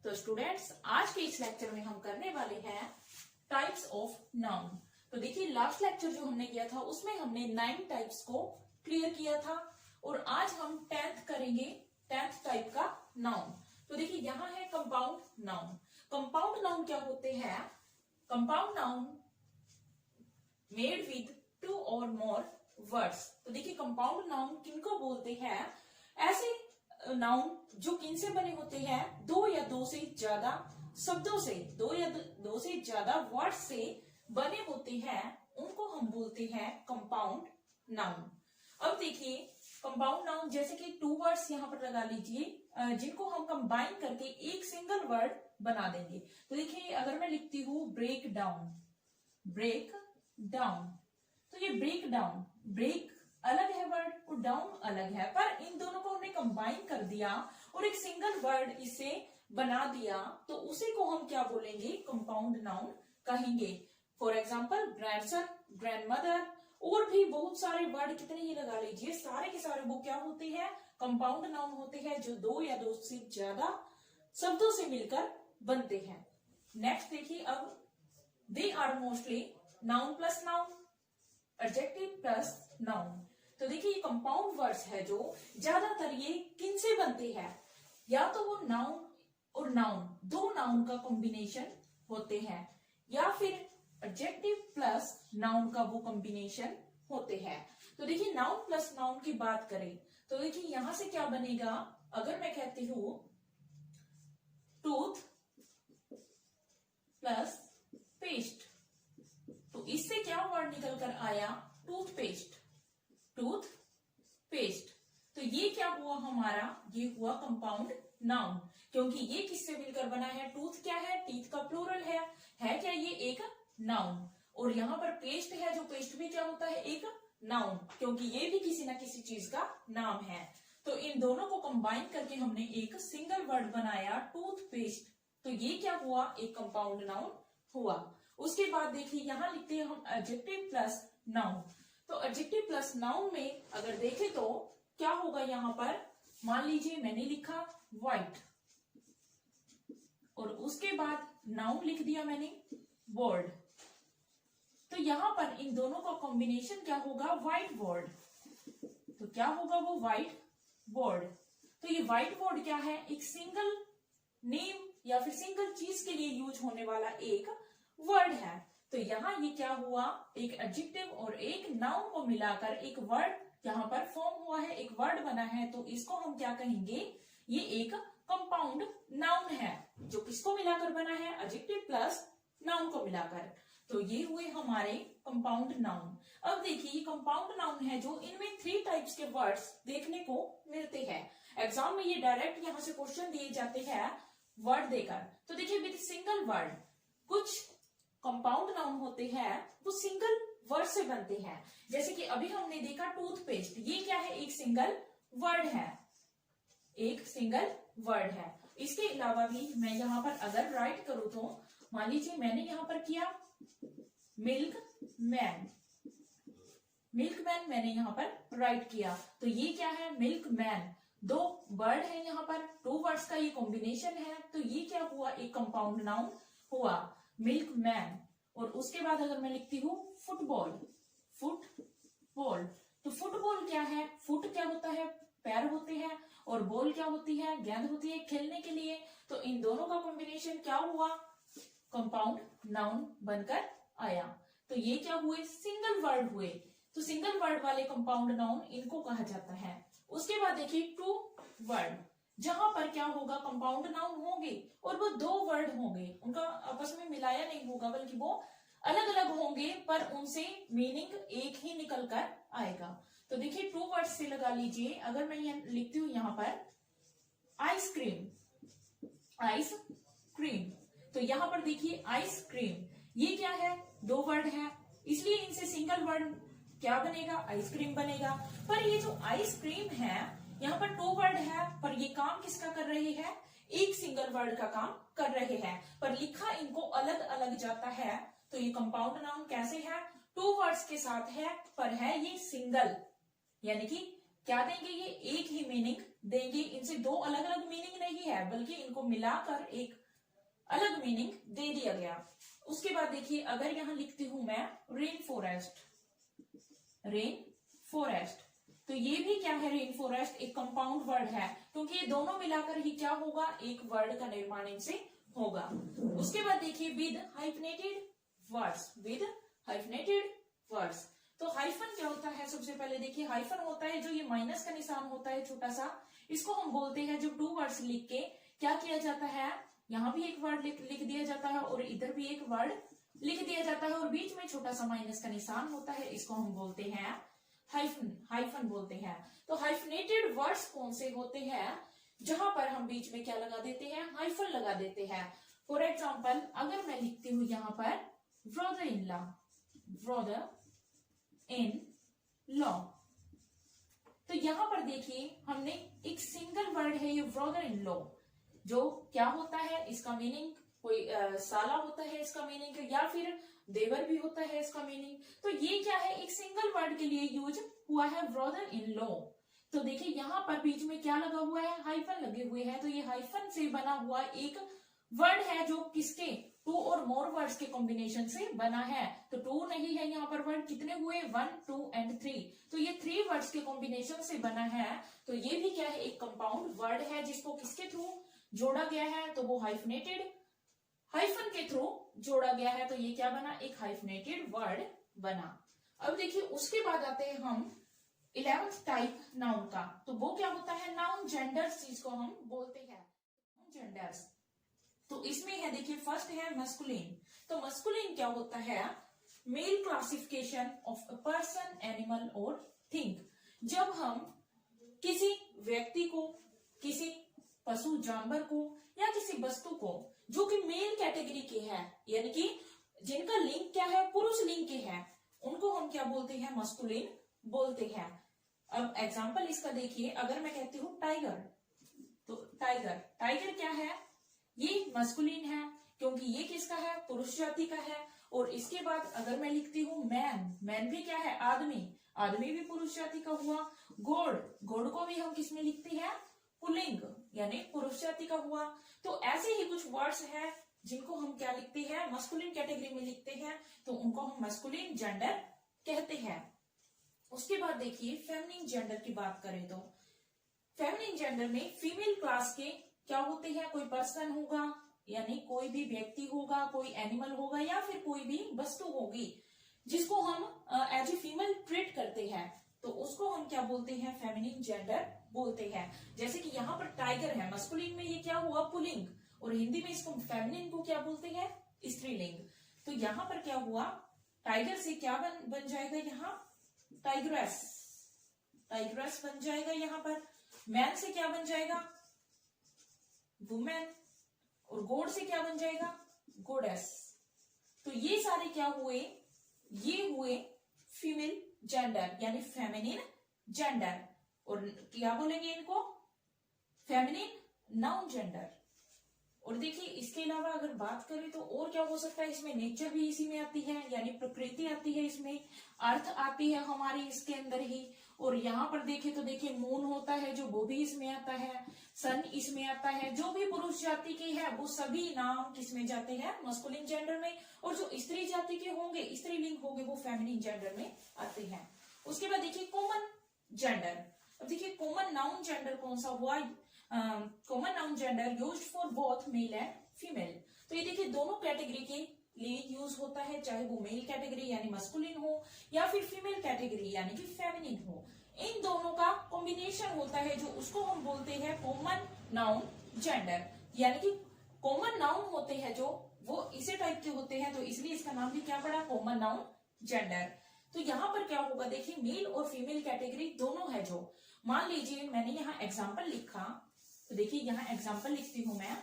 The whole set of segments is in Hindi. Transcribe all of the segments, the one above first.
तो स्टूडेंट्स, आज के इस लेक्चर में हम करने वाले हैं टाइप्स ऑफ नाउन। तो देखिए, लास्ट लेक्चर जो हमने किया था उसमें हमने 9 टाइप्स को क्लियर किया था और आज हम 10th करेंगे, 10th टाइप का नाउन। तो देखिए, यहाँ है कंपाउंड नाउन। कंपाउंड नाउन क्या होते हैं? कंपाउंड नाउन मेड विद 2 और मोर वर्ड्स। तो देखिए, कंपाउंड नाउन किनको बोलते हैं? ऐसे नाउन जो किनसे बने होते हैं? 2 या 2 से ज्यादा शब्दों से, 2 या 2 से ज्यादा वर्ड से बने होते हैं, उनको हम बोलते हैं कंपाउंड नाउन। अब देखिए, कंपाउंड नाउन जैसे कि 2 वर्ड्स यहाँ पर लगा लीजिए, जिनको हम कंबाइन करके एक सिंगल वर्ड बना देंगे। तो देखिए, अगर मैं लिखती हूँ ब्रेक डाउन, ब्रेक डाउन, तो ये ब्रेक डाउन, ब्रेक अलग है वर्ड और डाउन अलग है, पर इन दोनों को हमने कंबाइन कर दिया और एक सिंगल वर्ड इसे बना दिया, तो उसी को हम क्या बोलेंगे? कंपाउंड नाउन कहेंगे। फॉर एग्जाम्पल, ग्रैंडसन, ग्रैंडमदर, और भी बहुत सारे वर्ड कितने ही लगा लीजिए, सारे के सारे वो क्या होते हैं? कंपाउंड नाउन होते हैं, जो 2 या 2 से ज्यादा शब्दों से मिलकर बनते हैं। नेक्स्ट देखिए, अब they are mostly noun plus noun, adjective plus noun. तो देखिए, ये कंपाउंड वर्ड्स है जो ज्यादातर ये किनसे बनते हैं? या तो वो नाउन और नाउन, 2 नाउन का कॉम्बिनेशन होते हैं, या फिर एडजेक्टिव प्लस नाउन का वो कॉम्बिनेशन होते हैं। तो देखिए, नाउन प्लस नाउन की बात करें तो देखिए, यहां से क्या बनेगा? अगर मैं कहती हूं टूथ प्लस पेस्ट, तो इससे क्या वर्ड निकल कर आया? Toothpaste, tooth paste. तो ये क्या हुआ हमारा? ये हुआ कंपाउंड नाउन, क्योंकि ये किससे मिलकर बना है? टूथ क्या है? टीथ का प्लूरल है क्या? ये एक नाउन। और यहाँ पर पेस्ट है, जो पेस्ट भी क्या होता है? एक नाउन, क्योंकि ये भी किसी ना किसी चीज का नाम है। तो इन दोनों को कंबाइन करके हमने एक सिंगल वर्ड बनाया, टूथपेस्ट। तो ये क्या हुआ? एक कंपाउंड नाउन हुआ। उसके बाद देखिए, यहां लिखते हैं हम एडजेक्टिव प्लस नाउन। तो एडजेक्टिव प्लस नाउन में अगर देखें तो क्या होगा? यहां पर मान लीजिए मैंने लिखा व्हाइट, और उसके बाद नाउन लिख दिया मैंने बोर्ड, तो यहां पर इन दोनों का कॉम्बिनेशन क्या होगा? White board. तो क्या होगा वो? White board. तो ये व्हाइट बोर्ड क्या है? एक सिंगल नेम या फिर सिंगल चीज के लिए यूज होने वाला एक वर्ड है। तो यहाँ ये क्या हुआ? एक एडजेक्टिव और एक नाउन को मिलाकर एक वर्ड यहाँ पर फॉर्म हुआ है, एक वर्ड बना है। तो इसको हम क्या कहेंगे? ये एक कंपाउंड नाउन है, जो किसको मिलाकर बना है? एडजेक्टिव प्लस नाउन को मिलाकर। तो ये हुए हमारे कंपाउंड नाउन। अब देखिए, ये कंपाउंड नाउन है जो इनमें 3 टाइप्स के वर्ड्स देखने को मिलते हैं। एग्जाम में ये डायरेक्ट यहाँ से क्वेश्चन दिए जाते हैं वर्ड देकर। तो देखिए, विद सिंगल वर्ड, कुछ कंपाउंड नाउन होते हैं वो सिंगल वर्ड से बनते हैं। जैसे कि अभी हमने देखा टूथपेस्ट, ये क्या है? एक सिंगल वर्ड है, एक सिंगल वर्ड है। इसके अलावा भी मैं यहाँ पर अगर राइट करूं तो मान लीजिए मैंने यहाँ पर किया मिल्क मैन, मिल्क मैन मैंने यहाँ पर राइट किया, तो ये क्या है? Milk man. 2 वर्ड है यहाँ पर, 2 वर्ड्स का ये कॉम्बिनेशन है, तो ये क्या हुआ? एक कंपाउंड नाउन हुआ, मिल्क मैन। और उसके बाद अगर मैं लिखती हूँ फुटबॉल, फुटबॉल, तो फुटबॉल क्या है? फुट क्या होता है? पैर होते हैं, और बॉल क्या होती है? गेंद होती है खेलने के लिए। तो इन दोनों का कॉम्बिनेशन क्या हुआ? कंपाउंड नाउन बनकर आया। तो ये क्या हुए? सिंगल वर्ड हुए। तो सिंगल वर्ड वाले कंपाउंड नाउन इनको कहा जाता है। उसके बाद देखिए 2 वर्ड, जहां पर क्या होगा? कंपाउंड नाउन होंगे और वो 2 वर्ड होंगे, उनका आपस में मिलाया नहीं होगा, बल्कि वो अलग अलग होंगे, पर उनसे मीनिंग एक ही निकल कर आएगा। तो देखिए, 2 वर्ड से लगा लीजिए, अगर मैं लिखती हूं यहाँ पर आइसक्रीम, आइसक्रीम, तो यहाँ पर देखिए आइसक्रीम, ये क्या है? 2 वर्ड है, इसलिए इनसे सिंगल वर्ड क्या बनेगा? आइसक्रीम बनेगा। पर ये जो आइसक्रीम है, यहाँ पर 2 वर्ड है, पर ये काम किसका कर रहे हैं? एक सिंगल वर्ड का काम कर रहे हैं, पर लिखा इनको अलग अलग जाता है। तो ये कंपाउंड नाउन कैसे है? 2 वर्ड्स के साथ है, पर है ये सिंगल, यानी कि क्या देंगे, ये एक ही मीनिंग देंगे, इनसे दो अलग अलग मीनिंग नहीं है, बल्कि इनको मिलाकर एक अलग मीनिंग दे दिया गया। उसके बाद देखिए, अगर यहां लिखती हूं मैं रेन फॉरेस्ट, रेन फॉरेस्ट, तो ये भी क्या है, रेन फॉरेस्ट एक कंपाउंड वर्ड है, क्योंकि ये दोनों मिलाकर ही क्या होगा, एक वर्ड का निर्माण इनसे होगा। उसके बाद देखिए, with hyphenated words, with hyphenated words, तो हाइफन क्या होता है, सबसे पहले देखिए हाइफन होता है जो ये माइनस का निशान होता है छोटा सा, इसको हम बोलते हैं जब टू वर्ड्स लिख के क्या किया जाता है, यहाँ भी एक वर्ड लिख दिया जाता है और इधर भी एक वर्ड लिख दिया जाता है और बीच में छोटा सा माइनस का निशान होता है, इसको हम बोलते हैं हाइफन, हाइफन बोलते हैं। तो हाइफनेटेड वर्ड्स कौन से होते हैं, जहां पर हम बीच में क्या लगा देते हैं, हाइफन लगा देते हैं। फॉर एग्जाम्पल, अगर मैं लिखती हूं यहां पर brother in law, brother in law, तो यहां पर देखिए हमने एक सिंगल वर्ड है ये ब्रदर इन लॉ, जो क्या होता है, इसका मीनिंग कोई साला होता है इसका मीनिंग, या फिर देवर भी होता है इसका मीनिंग। तो ये क्या है, एक सिंगल वर्ड के लिए यूज हुआ है ब्रदर इन लॉ। तो देखिए यहाँ पर बीच में क्या लगा हुआ है, हाइफन लगे हुए हैं, तो ये हाइफन से बना हुआ एक वर्ड है जो किसके, टू और मोर वर्ड्स के कॉम्बिनेशन से बना है। तो टू नहीं है यहाँ पर वर्ड, कितने हुए, 1 2 एंड 3, तो ये 3 वर्ड्स के कॉम्बिनेशन से बना है। तो ये भी क्या है, एक कंपाउंड वर्ड है जिसको किसके थ्रू जोड़ा गया है, तो वो हाइफनेटेड हाइफन के थ्रू जोड़ा गया है। तो ये क्या बना, एक हाइफनेटेड वर्ड बना। अब देखिए उसके बाद आते हैं हम 11th टाइप नाउन का, तो वो क्या होता है, नाउन जेंडर्स जिसको हम बोलते हैं, जेंडर्स। तो इसमें है देखिए, फर्स्ट है मस्कुलिन। तो मस्कुलिन क्या होता है, male classification of a person, animal और थिंग। जब हम किसी व्यक्ति को, किसी पशु जानवर को या किसी वस्तु को जो कि मेल कैटेगरी के है, यानी कि जिनका लिंग क्या है, पुरुष लिंग के है, उनको हम क्या बोलते हैं, मस्कुलिन बोलते हैं। अब एग्जांपल इसका देखिए, अगर मैं कहती हूँ टाइगर, तो टाइगर, टाइगर क्या है, ये मस्कुलिन है क्योंकि ये किसका है, पुरुष जाति का है। और इसके बाद अगर मैं लिखती हूँ मैन, मैन भी क्या है, आदमी, आदमी भी पुरुष जाति का हुआ। घोड़, घोड़ को भी हम किसमें लिखते हैं, पुल्लिंग, यानी पुरुष जाति का हुआ। तो ऐसे ही कुछ वर्ड्स हैं जिनको हम क्या लिखते हैं, मस्कुलिन कैटेगरी में लिखते हैं, तो उनको हम मस्कुलिन जेंडर कहते हैं। उसके बाद देखिए फेमिनिन जेंडर की बात करें तो फेमिनिन जेंडर में फीमेल क्लास के क्या होते हैं, कोई पर्सन होगा, यानी कोई भी व्यक्ति होगा, कोई एनिमल होगा या फिर कोई भी वस्तु होगी जिसको हम एज ए फीमेल ट्रीट करते हैं, तो उसको हम क्या बोलते हैं, फेमिनिन जेंडर बोलते हैं। जैसे कि यहाँ पर टाइगर है, मस्कुलिन में ये क्या हुआ, पुल्लिंग, और हिंदी में इसको फेमिनिन को क्या बोलते हैं, स्त्रीलिंग। तो यहाँ पर क्या हुआ, टाइगर से क्या बन जाएगा, यहाँ टाइग्रेस, टाइग्रेस बन जाएगा। यहाँ पर मैन से क्या बन जाएगा, वुमेन, और गोड से क्या बन जाएगा, गोडेस। तो ये सारे क्या हुए, ये हुए फीमेल जेंडर यानी फेमिनिन जेंडर। और क्या बोलेंगे इनको, फेमिनिन नाउन जेंडर। और देखिए इसके अलावा अगर बात करें तो और क्या हो सकता है, इसमें नेचर भी इसी में आती है, यानी प्रकृति आती है, इसमें अर्थ आती है हमारी इसके अंदर ही। और यहाँ पर देखें तो देखिए मून होता है जो, वो भी इसमें आता है, सन इसमें आता है। जो भी पुरुष जाति के है वो सभी नाम किसमें जाते हैं, मस्कुलिन जेंडर में, और जो स्त्री जाति के होंगे, स्त्रीलिंग होंगे, वो फेमिनिन जेंडर में आते हैं। उसके बाद देखिए कॉमन जेंडर। अब देखिए कॉमन नाउन जेंडर कौन सा हुआ, common noun gender used for both male and female. तो ये देखिए दोनों कैटेगरी के लिए यूज होता है, चाहे वो मेल कैटेगरी यानी मस्कुलिन हो या फिर फीमेल कैटेगरी यानी कि फेमिनिन हो। इन दोनों का कॉम्बिनेशन होता है जो उसको हम बोलते हैं कॉमन नाउन जेंडर। यानी कि कॉमन नाउन होते हैं जो वो इसी टाइप के होते हैं, तो इसलिए इसका नाम भी क्या पड़ा, कॉमन नाउन जेंडर। तो यहाँ पर क्या होगा, देखिए मेल और फीमेल कैटेगरी दोनों है। जो मान लीजिए मैंने यहाँ एग्जाम्पल लिखा, तो देखिए यहाँ एग्जाम्पल लिखती हूं मैं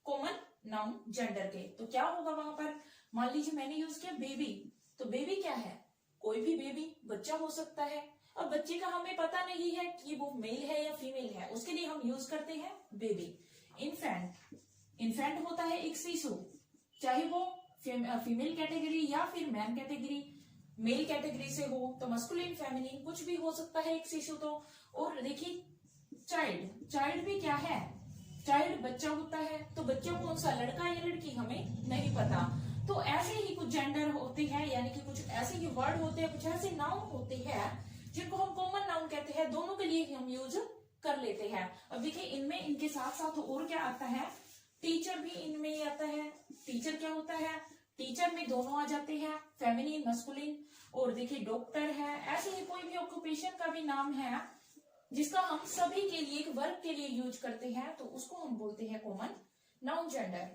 कॉमन नाउन जेंडर के, तो क्या होगा वहां पर, मान लीजिए मैंने यूज किया बेबी। तो बेबी क्या है, कोई भी बेबी, बच्चा हो सकता है। अब बच्चे का हमें पता नहीं है कि वो मेल है या फीमेल है, उसके लिए हम यूज करते हैं बेबी। इन्फेंट, इन्फेंट होता है एक शिशु, चाहे वो फीमेल कैटेगरी या फिर मैन कैटेगरी मेल कैटेगरी से हो तो मस्कुलिन फेमिनिन कुछ भी हो सकता है एक शिशु तो। और देखिए चाइल्ड, चाइल्ड भी क्या है, चाइल्ड बच्चा होता है, तो बच्चा कौन सा, लड़का या लड़की, हमें नहीं पता। तो ऐसे ही कुछ जेंडर होते हैं, यानी कि कुछ ऐसे ही वर्ड होते हैं, कुछ ऐसे नाउन होते हैं जिनको हम कॉमन नाउन कहते हैं, दोनों के लिए हम यूज कर लेते हैं। अब देखिए इनमें इनके साथ साथ और क्या आता है, टीचर भी इनमें ही आता है। टीचर क्या होता है, टीचर में दोनों आ जाते हैं, फेमिनिन मस्कुलिन। और देखिए डॉक्टर है, ऐसे ही कोई भी ऑक्यूपेशन का भी नाम है जिसका हम सभी के लिए एक वर्क के लिए यूज करते हैं, तो उसको हम बोलते हैं कॉमन नाउन जेंडर।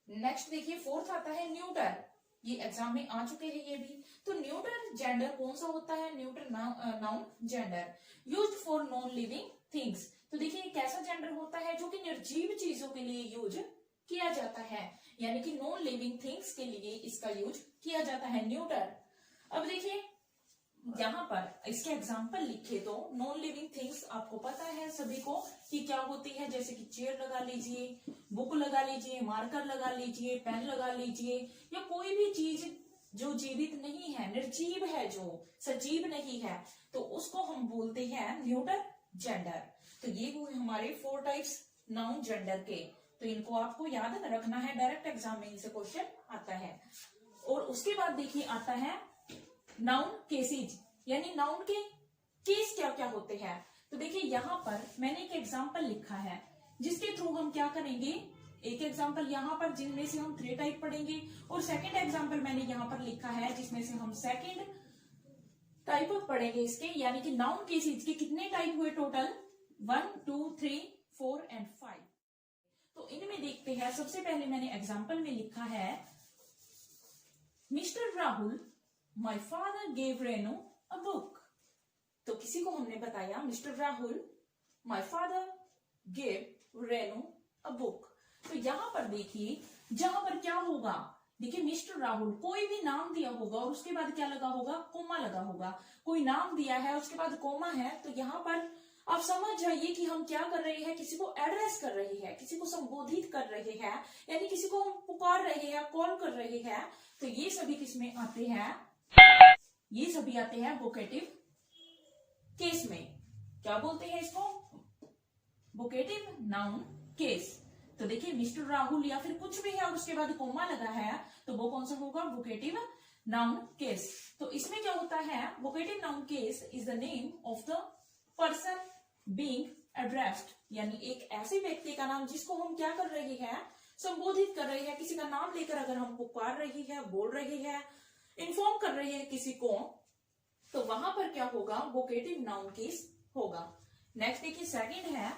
नेक्स्ट देखिए फोर्थ आता है न्यूटर, ये एग्जाम में आ चुके हैं ये भी। तो न्यूटर जेंडर कौन सा होता है, neuter noun gender used for non living things. तो देखिए कैसा जेंडर होता है जो कि निर्जीव चीजों के लिए यूज किया जाता है, यानी कि नॉन लिविंग थिंग्स के लिए इसका यूज किया जाता है न्यूटर। अब देखिए यहाँ पर इसके एग्जाम्पल लिखे तो नॉन लिविंग थिंग्स आपको पता है सभी को कि क्या होती है, जैसे कि चेयर लगा लीजिए, बुक लगा लीजिए, मार्कर लगा लीजिए, पेन लगा लीजिए, या कोई भी चीज जो जीवित नहीं है, निर्जीव है, जो सजीव नहीं है, तो उसको हम बोलते हैं न्यूटर जेंडर। तो ये हुए हमारे 4 टाइप्स नाउन जेंडर के, तो इनको आपको याद रखना है, डायरेक्ट एग्जाम में इनसे क्वेश्चन आता है। और उसके बाद देखिए आता है नाउन केसेज, यानी नाउन के केस क्या क्या होते हैं। तो देखिए यहाँ पर मैंने एक एग्जाम्पल लिखा है जिसके थ्रू हम क्या करेंगे, एक एग्जाम्पल यहाँ पर जिनमें से हम 3 टाइप पढ़ेंगे, और सेकंड एग्जाम्पल मैंने यहाँ पर लिखा है जिसमें से हम सेकंड टाइप पढ़ेंगे इसके, यानी कि नाउन केसेज के कितने टाइप हुए टोटल, 1 2 3 4 एंड 5। तो इनमें देखते हैं, सबसे पहले मैंने एग्जाम्पल में लिखा है mister Rahul my father gave Renu a book. तो किसी को हमने बताया mister Rahul my father gave Renu a book. तो यहां पर देखिए, जहां पर क्या होगा, देखिए मिस्टर राहुल कोई भी नाम दिया होगा और उसके बाद क्या लगा होगा, कोमा लगा होगा। कोई नाम दिया है उसके बाद कोमा है, तो यहां पर आप समझ जाइए कि हम क्या कर रहे हैं, किसी को एड्रेस कर रहे हैं, किसी को संबोधित कर रहे हैं, यानी किसी को हम पुकार रहे हैं, कॉल कर रहे हैं। तो ये सभी किसमें आते हैं, ये सभी आते हैं वोकेटिव केस में। क्या बोलते हैं इसको, वोकेटिव नाउन केस। तो देखिए मिस्टर राहुल या फिर कुछ भी है और उसके बाद कोमा लगा है, तो वो कौन सा होगा, वोकेटिव नाउन केस। तो इसमें क्या होता है, vocative noun case is the name of the person being addressed, यानी एक ऐसे व्यक्ति का नाम जिसको हम क्या कर रहे हैं, संबोधित कर रहे हैं, किसी का नाम लेकर अगर हम पुकार रहे हैं, बोल रहे हैं, इन्फॉर्म कर रहे हैं किसी को, तो वहां पर क्या होगा, वोकेटिव नाउन केस होगा। नेक्स्ट देखिए सेकंड है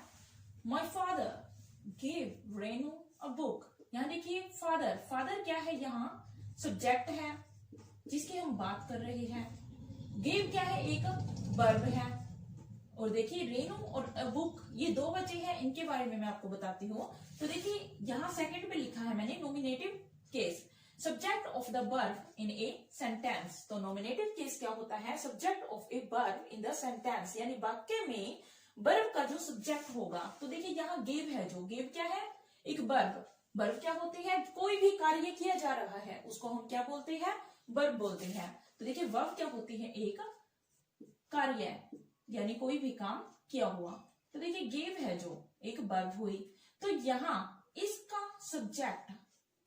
my father give Renu a book, यानी कि फादर, फादर क्या है, यहाँ सब्जेक्ट है जिसकी हम बात कर रहे हैं। गिव क्या है, एक वर्ब है। और देखिए रेनू और अ बुक ये 2 बच्चे हैं, इनके बारे में मैं आपको बताती हूँ। तो देखिए यहाँ सेकंड पे लिखा है मैंने nominative case, subject of the verb in a sentence. तो नॉमिनेटिव केस क्या होता है, subject of a verb in the sentence, यानी वाक्य में वर्ब का जो सब्जेक्ट होगा। तो देखिए यहाँ गिव है, जो गिव क्या है, एक वर्ब। वर्ब क्या होती है, कोई भी कार्य किया जा रहा है उसको हम क्या बोलते हैं, वर्ब बोलते हैं। तो देखिए वर्ब क्या होती है, एक कार्य, यानी कोई भी काम किया हुआ। तो देखिए गिव है जो एक वर्ब हुई, तो यहाँ इसका सब्जेक्ट,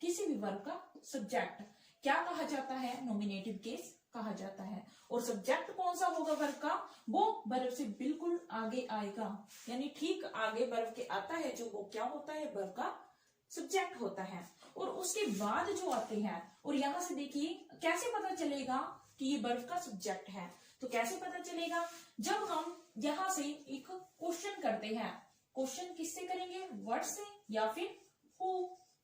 किसी भी वर्ब का सब्जेक्ट क्या कहा जाता है, नॉमिनेटिव केस कहा जाता है। और सब्जेक्ट कौन सा होगा वर्ब का, वो वर्ब से बिल्कुल आगे आएगा, यानी ठीक आगे वर्ब के आता है, जो वो क्या होता है, वर्ब का सब्जेक्ट होता है। और उसके बाद जो आते हैं, और यहां से देखिए कैसे पता चलेगा कि ये वर्ब का सब्जेक्ट है। तो कैसे पता चलेगा, जब हम यहां से एक क्वेश्चन करते हैं। क्वेश्चन किससे करेंगे, वर्ड से या फिर हु,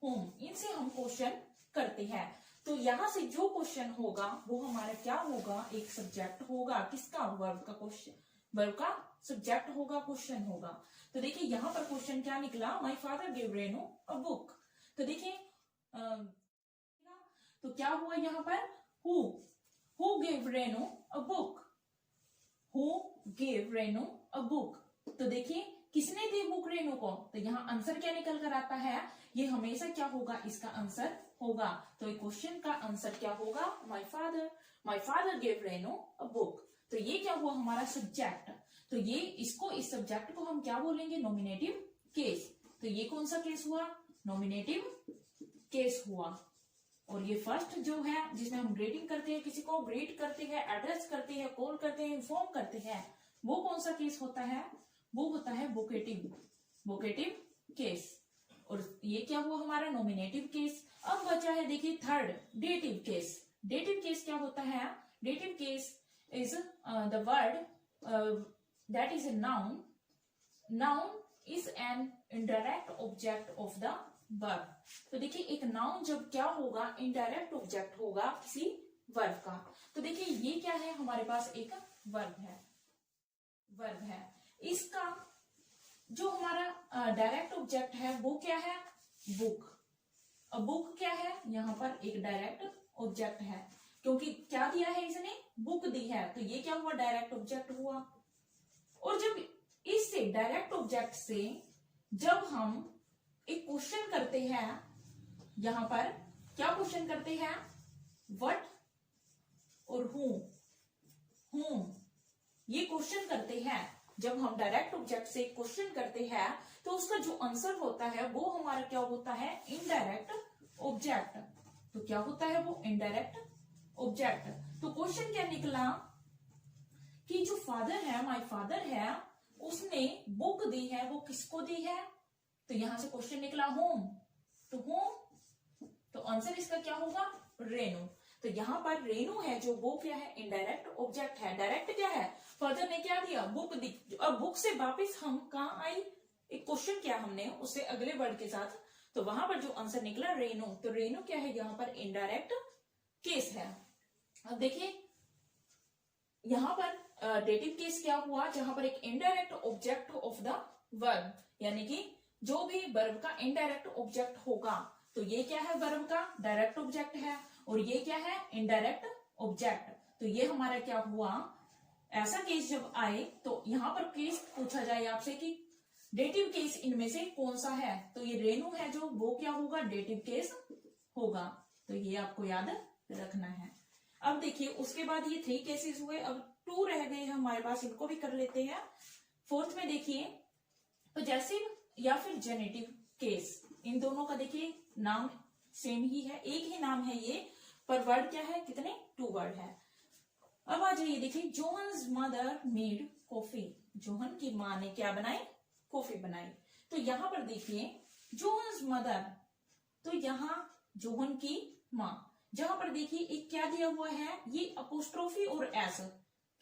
होम, इनसे हम क्वेश्चन करते हैं। तो यहां से जो क्वेश्चन होगा वो हमारा क्या होगा, एक सब्जेक्ट होगा, किसका, वर्ब का क्वेश्चन, वर्ब का सब्जेक्ट होगा, क्वेश्चन होगा। तो देखिए यहाँ पर क्वेश्चन क्या निकला, my father give Renu a book. तो देखिए तो क्या हुआ यहाँ पर, who give Renu a book, who give Renu a book. तो देखिए किसने दी बुक रेनू को, तो यहाँ आंसर क्या निकल कर आता है, ये हमेशा क्या होगा, इसका आंसर होगा। तो क्वेश्चन का आंसर क्या होगा, my father gave Renu a book. तो ये क्या हुआ हमारा सब्जेक्ट। तो ये इस सब्जेक्ट को हम क्या बोलेंगे, नॉमिनेटिव केस। तो ये कौन सा केस हुआ, नॉमिनेटिव केस हुआ। और ये फर्स्ट जो है जिसमें हम ग्रीटिंग करते हैं, किसी को ग्रीट करते हैं, एड्रेस करते हैं, कॉल करते हैं, इन्फॉर्म करते हैं, वो कौन सा केस होता है, वो होता है वोकेटिव केस। और ये क्या हुआ हमारा नॉमिनेटिव केस। अब बचा है देखिए third, dative case. Dative case क्या होता है, dative case is the word that is a noun is an indirect object of the verb। तो देखिए एक नाउन जब क्या होगा, इनडायरेक्ट ऑब्जेक्ट होगा किसी वर्ब का। तो देखिए ये क्या है, हमारे पास एक वर्ब है। इसका जो हमारा डायरेक्ट ऑब्जेक्ट है वो क्या है, बुक। अब बुक क्या है, यहाँ पर एक डायरेक्ट ऑब्जेक्ट है, क्योंकि क्या दिया है इसने, बुक दी है। तो ये क्या हुआ, डायरेक्ट ऑब्जेक्ट हुआ। और जब इससे डायरेक्ट ऑब्जेक्ट से जब हम एक क्वेश्चन करते हैं, यहां पर क्या क्वेश्चन करते हैं, व्हाट और whom ये क्वेश्चन करते हैं। जब हम डायरेक्ट ऑब्जेक्ट से क्वेश्चन करते हैं तो उसका जो आंसर होता है वो हमारा क्या होता है, इनडायरेक्ट ऑब्जेक्ट। तो क्या होता है वो, इनडायरेक्ट ऑब्जेक्ट। तो क्वेश्चन क्या निकला कि जो फादर है, माय फादर है, उसने बुक दी है, वो किसको दी है। तो यहां से क्वेश्चन निकला होम। तो होम, तो आंसर इसका क्या होगा, रेनू। तो यहाँ पर रेनू है जो वो क्या है, इनडायरेक्ट ऑब्जेक्ट है। डायरेक्ट क्या है, फादर ने क्या दिया, बुक दी। अब बुक से वापस हम कहा आई, एक क्वेश्चन किया हमने उससे अगले वर्ड के साथ, तो वहां पर जो आंसर निकला रेनू। तो रेनू क्या है, यहाँ पर इनडायरेक्ट केस है। अब देखिए यहां पर डेटिव केस क्या हुआ, जहां पर एक indirect object of the verb, यानी कि जो भी वर्ब का इनडायरेक्ट ऑब्जेक्ट होगा। तो ये क्या है, वर्ब का डायरेक्ट ऑब्जेक्ट है, और ये क्या है, इनडायरेक्ट ऑब्जेक्ट। तो ये हमारा क्या हुआ, ऐसा केस जब आए तो यहां पर केस पूछा जाए आपसे कि डेटिव केस इनमें से कौन सा है, तो ये रेनू है जो वो क्या होगा, डेटिव केस होगा। तो ये आपको याद रखना है। अब देखिए उसके बाद ये 3 केसेस हुए, अब 2 रह गए हैं हमारे पास, इनको भी कर लेते हैं। फोर्थ में देखिए पॉजेसिव या फिर जेनेटिव केस, इन दोनों का देखिए नाम सेम ही है, एक ही नाम है ये, पर वर्ड क्या है, कितने, 2 वर्ड है। अब आ जाइए देखिए, जोहन्स मदर मेड कॉफी। जोहन की माँ ने क्या बनाई, कॉफी बनाई। तो यहां पर देखिए जोहन्स मदर, तो यहां जोहन की माँ, जहां पर देखिए एक क्या दिया हुआ है, ये अपोस्ट्रोफी और एस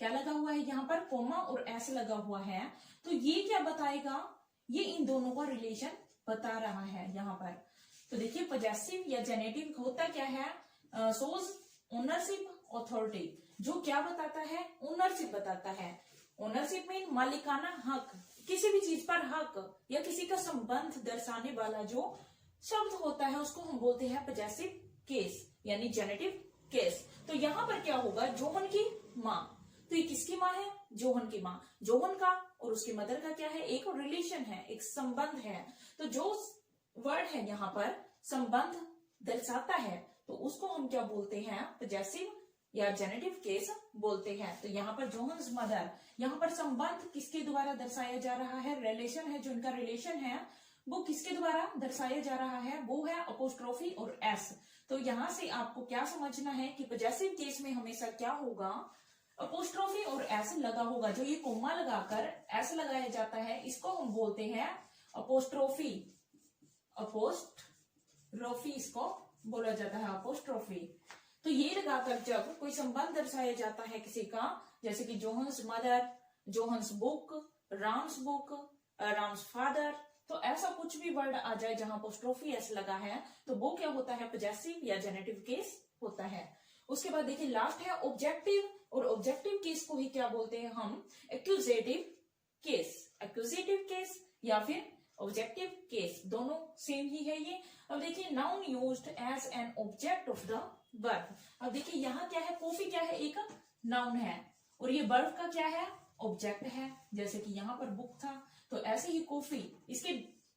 क्या लगा हुआ है, यहाँ पर कोमा और एस लगा हुआ है। तो ये क्या बताएगा, ये इन दोनों का रिलेशन बता रहा है यहाँ पर। तो देखिए पॉजेसिव या जेनेटिव होता क्या है, शोज ओनरशिप अथॉरिटी, जो क्या बताता है, ओनरशिप बताता है। ओनरशिप मीन मालिकाना हक, किसी भी चीज पर हक या किसी का संबंध दर्शाने वाला जो शब्द होता है उसको हम बोलते हैं पॉजेसिव केस यानी जेनेटिव केस। तो यहाँ पर क्या होगा, जोहन की माँ, तो ये किसकी माँ है, जोहन की माँ। जोहन का और उसकी मदर का क्या है, एक रिलेशन है, एक संबंध है। तो जो वर्ड है यहाँ पर संबंध दर्शाता है तो उसको हम क्या बोलते हैं, पॉजेसिव या जेनेटिव केस बोलते हैं। तो यहाँ पर जोहन्स मदर, यहाँ पर संबंध किसके द्वारा दर्शाया जा रहा है, रिलेशन है, जो इनका रिलेशन है वो किसके द्वारा दर्शाया जा रहा है, वो है अपोस्ट्रोफी और एस। तो यहां से आपको क्या समझना है कि पॉजेसिव केस में हमेशा क्या होगा, अपोस्ट्रोफी और एस लगा होगा। जो ये कोमा लगाकर एस लगाया जाता है इसको हम बोलते हैं अपोस्ट्रोफी। अपोस्ट्रोफी इसको बोला जाता है, अपोस्ट्रोफी। तो ये लगाकर जब कोई संबंध दर्शाया जाता है किसी का, जैसे कि जोहन्स मदर, जोहन्स बुक, राम्स फादर, तो ऐसा कुछ भी वर्ड आ जाए जहां अपोस्ट्रोफी एस लगा है तो वो क्या होता है, पॉजेसिव या जेनेटिव केस होता है। उसके बाद देखिए लास्ट है ऑब्जेक्टिव, और ऑब्जेक्टिव केस को ही क्या बोलते हैं हम, एक्यूजेटिव केस। एक्यूजेटिव केस या फिर ऑब्जेक्टिव केस, दोनों सेम ही है ये। अब देखिए noun used as an object of the verb. अब देखिए यहाँ क्या है, कॉफी क्या है, एक नाउन है, और ये वर्ब का क्या है, ऑब्जेक्ट है। जैसे कि यहाँ पर बुक था तो ऐसे ही कॉफी, इसके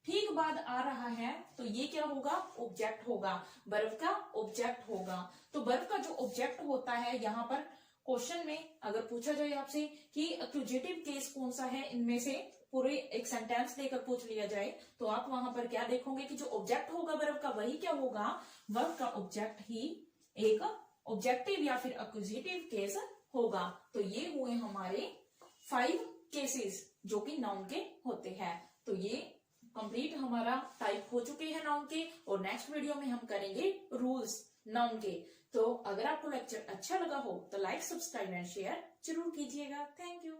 ठीक बाद आ रहा है तो ये क्या होगा, ऑब्जेक्ट होगा, वर्ब का ऑब्जेक्ट होगा। तो वर्ब का जो ऑब्जेक्ट होता है, यहाँ पर क्वेश्चन में अगर पूछा जाए आपसे कि एक्यूजेटिव केस कौन सा है, इनमें से पूरे एक सेंटेंस लेकर पूछ लिया जाए, तो आप वहां पर क्या देखोगे कि जो ऑब्जेक्ट होगा वर्ब का, वही क्या होगा, वर्ब का ऑब्जेक्ट ही एक ऑब्जेक्टिव या फिर एक्यूजेटिव केस होगा। तो ये हुए हमारे 5 केसेस जो कि नाउन के होते हैं। तो ये कंप्लीट हमारा टाइप हो चुके हैं नाउन के, और नेक्स्ट वीडियो में हम करेंगे रूल्स नाउन के। तो अगर आपको लेक्चर अच्छा लगा हो तो लाइक, सब्सक्राइब एंड शेयर जरूर कीजिएगा। Thank you.